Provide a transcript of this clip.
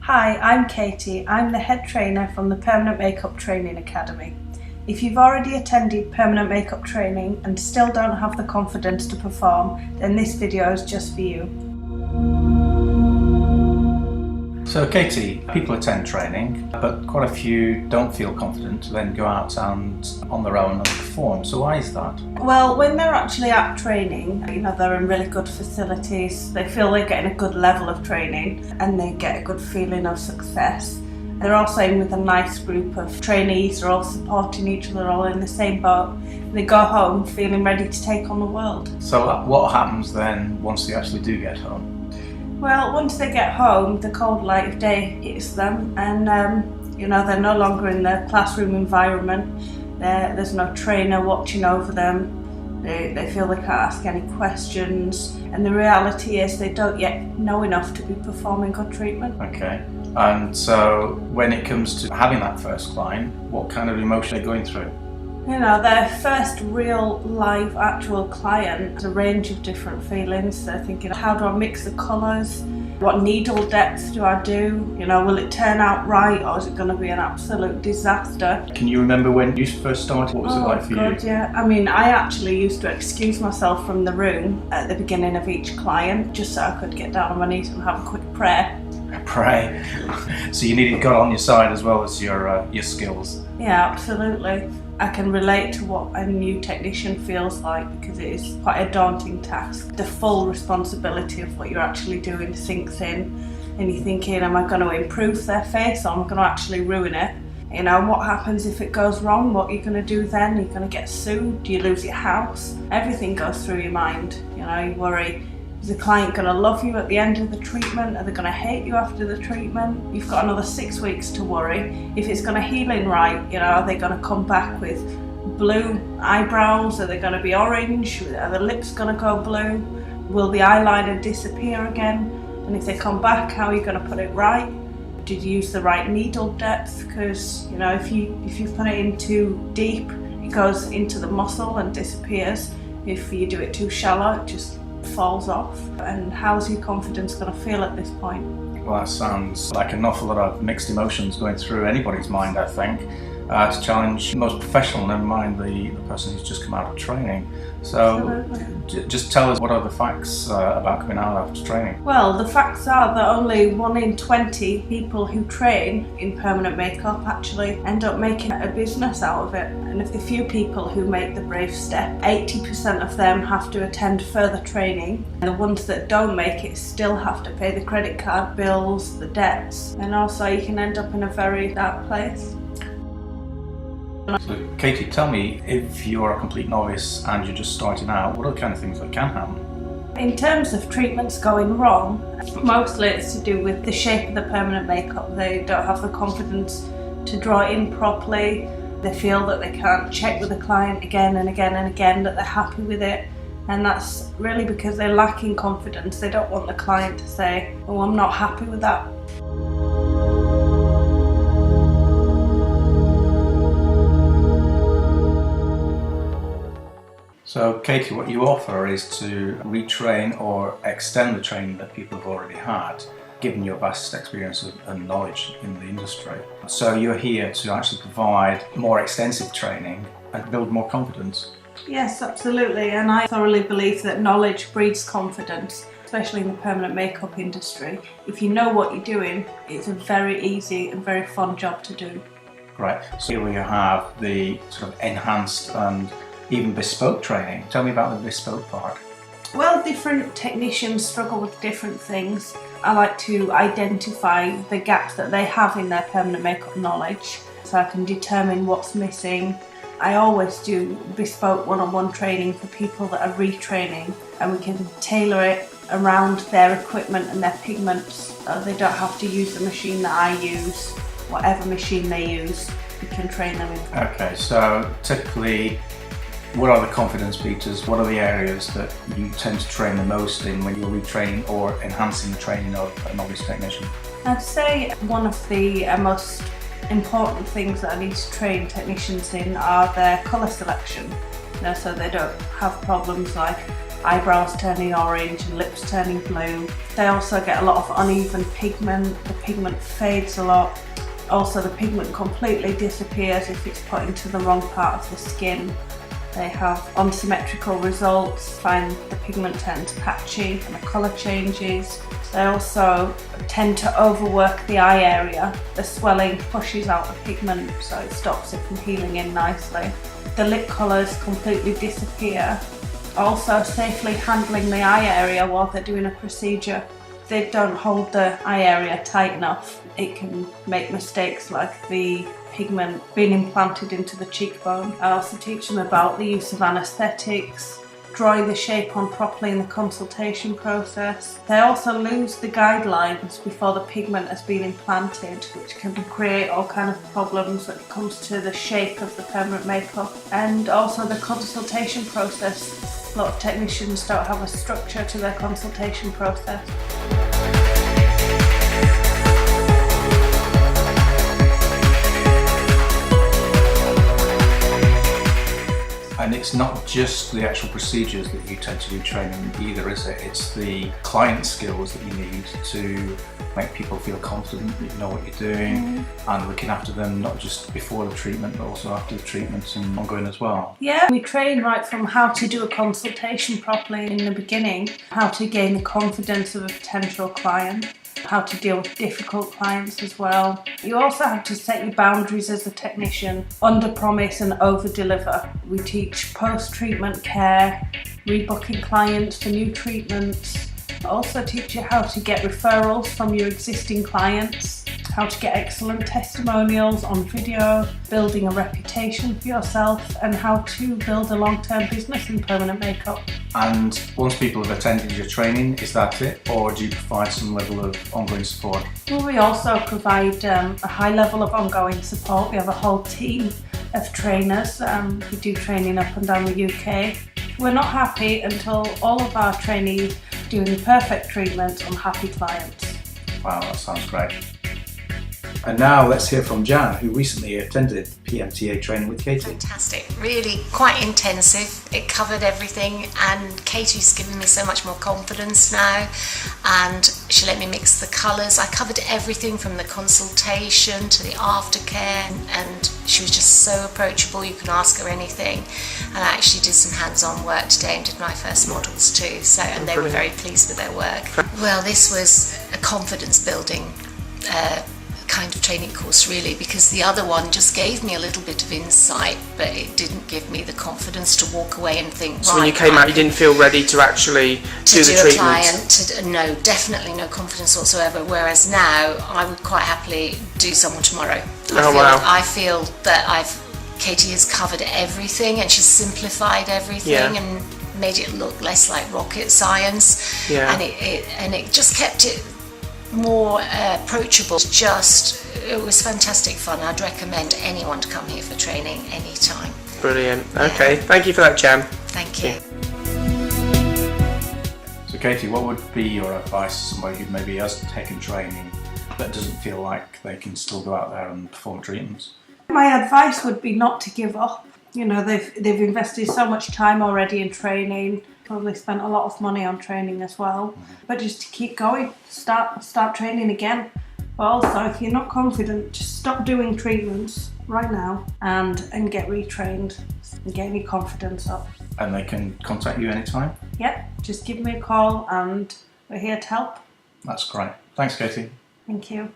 Hi, I'm Katie. I'm the head trainer from the Permanent Makeup Training Academy. If you've already attended permanent makeup training and still don't have the confidence to perform, then this video is just for you. So Katie, people attend training, but quite a few don't feel confident to then go out and on their own and perform. So why is that? Well, when they're actually at training, they're in really good facilities, they feel they're getting a good level of training and they get a good feeling of success. They're also in with a nice group of trainees, they're all supporting each other, all in the same boat. They go home feeling ready to take on the world. So what happens then once they actually do get home? Well, once they get home, the cold light of day hits them and they're no longer in the classroom environment. There's no trainer watching over them. They feel they can't ask any questions, and the reality is they don't yet know enough to be performing good treatment. Okay, and so when it comes to having that first client, what kind of emotion are they going through? Their first real live actual client has a range of different feelings. They're thinking, how do I mix the colours? What needle depth do I do? Will it turn out right, or is it going to be an absolute disaster? Can you remember when you first started? What was it like for you? Yeah. I actually used to excuse myself from the room at the beginning of each client just so I could get down on my knees and have a quick prayer. Pray. So you needed God on your side as well as your skills. Yeah, absolutely. I can relate to what a new technician feels like because it is quite a daunting task. The full responsibility of what you're actually doing sinks in and you're thinking, am I going to improve their face or am I going to actually ruin it? What happens if it goes wrong? What are you going to do then? Are you going to get sued? Do you lose your house? Everything goes through your mind. You worry, is the client going to love you at the end of the treatment? Are they going to hate you after the treatment? You've got another 6 weeks to worry. If it's going to heal in right, are they going to come back with blue eyebrows? Are they going to be orange? Are the lips going to go blue? Will the eyeliner disappear again? And if they come back, how are you going to put it right? Did you use the right needle depth? Because if you put it in too deep, it goes into the muscle and disappears. If you do it too shallow, it just falls off. And how's your confidence going to feel at this point? Well, that sounds like an awful lot of mixed emotions going through anybody's mind, I think, to challenge the most professional, never mind the person who's just come out of training. So just tell us, what are the facts about coming out after training? Well, the facts are that only 1 in 20 people who train in permanent makeup actually end up making a business out of it. And of the few people who make the brave step, 80% of them have to attend further training. And the ones that don't make it still have to pay the credit card bills, the debts, and also you can end up in a very dark place. So Katie, tell me, if you're a complete novice and you're just starting out, what are the kind of things that can happen? In terms of treatments going wrong, mostly it's to do with the shape of the permanent makeup. They don't have the confidence to draw it in properly. They feel that they can't check with the client again and again and again that they're happy with it. And that's really because they're lacking confidence. They don't want the client to say, oh, I'm not happy with that. So Katie, what you offer is to retrain or extend the training that people have already had, given your vast experience and knowledge in the industry. So you're here to actually provide more extensive training and build more confidence. Yes, absolutely, and I thoroughly believe that knowledge breeds confidence, especially in the permanent makeup industry. If you know what you're doing, it's a very easy and very fun job to do. Right, so here we have the sort of enhanced and even bespoke training. Tell me about the bespoke part. Well, different technicians struggle with different things. I like to identify the gaps that they have in their permanent makeup knowledge so I can determine what's missing. I always do bespoke one-on-one training for people that are retraining, and we can tailor it around their equipment and their pigments. They don't have to use the machine that I use. Whatever machine they use, we can train them in. Okay, so typically, what are the confidence beaters? What are the areas that you tend to train the most in when you're retraining or enhancing the training of a novice technician? I'd say one of the most important things that I need to train technicians in are their colour selection. So they don't have problems like eyebrows turning orange and lips turning blue. They also get a lot of uneven pigment. The pigment fades a lot. Also, the pigment completely disappears if it's put into the wrong part of the skin. They have unsymmetrical results, find the pigment turns patchy and the colour changes. They also tend to overwork the eye area. The swelling pushes out the pigment, so it stops it from healing in nicely. The lip colours completely disappear. Also, safely handling the eye area while they're doing a procedure. If they don't hold the eye area tight enough, it can make mistakes like the pigment being implanted into the cheekbone. I also teach them about the use of anaesthetics, drawing the shape on properly in the consultation process. They also lose the guidelines before the pigment has been implanted, which can create all kinds of problems when it comes to the shape of the permanent makeup. And also the consultation process. A lot of technicians don't have a structure to their consultation process. And it's not just the actual procedures that you tend to do training either, is it? It's the client skills that you need to make people feel confident that you know what you're doing, and looking after them not just before the treatment but also after the treatment and ongoing as well. Yeah, we train right from how to do a consultation properly in the beginning, how to gain the confidence of a potential client, how to deal with difficult clients as well. You also have to set your boundaries as a technician, under promise and over deliver. We teach post-treatment care, rebooking clients for new treatments. I also teach you how to get referrals from your existing clients, how to get excellent testimonials on video, building a reputation for yourself, and how to build a long-term business in permanent makeup. And once people have attended your training, is that it, or do you provide some level of ongoing support? Well, we also provide a high level of ongoing support. We have a whole team of trainers who do training up and down the UK. We're not happy until all of our trainees doing the perfect treatment on happy clients. Wow, that sounds great. And now let's hear from Jan, who recently attended PMTA training with Katy. Fantastic, really quite intensive. It covered everything, and Katy's given me so much more confidence now, and she let me mix the colours. I covered everything from the consultation to the aftercare, and she was just so approachable. You can ask her anything. And I actually did some hands-on work today and did my first models too, and they were very pleased with their work. Well, this was a confidence building kind of training course really, because the other one just gave me a little bit of insight, but it didn't give me the confidence to walk away and think, so when you came out you didn't feel ready to actually do the treatment? No, definitely no confidence whatsoever, whereas now I would quite happily do someone tomorrow. I feel that Katy has covered everything, and she's simplified everything and made it look less like rocket science, and it just kept it more approachable. It was fantastic fun. I'd recommend anyone to come here for training anytime. Brilliant. Okay, thank you for that, Jan. Thank you. So Katy, what would be your advice to somebody who maybe has taken training but doesn't feel like they can still go out there and perform treatments? My advice would be not to give up. You know, they've invested so much time already in training, probably spent a lot of money on training as well, but just to keep going, start training again. But also, if you're not confident, just stop doing treatments right now and get retrained and get your confidence up. And they can contact you anytime? Yep, just give me a call and we're here to help. That's great. Thanks, Katy. Thank you.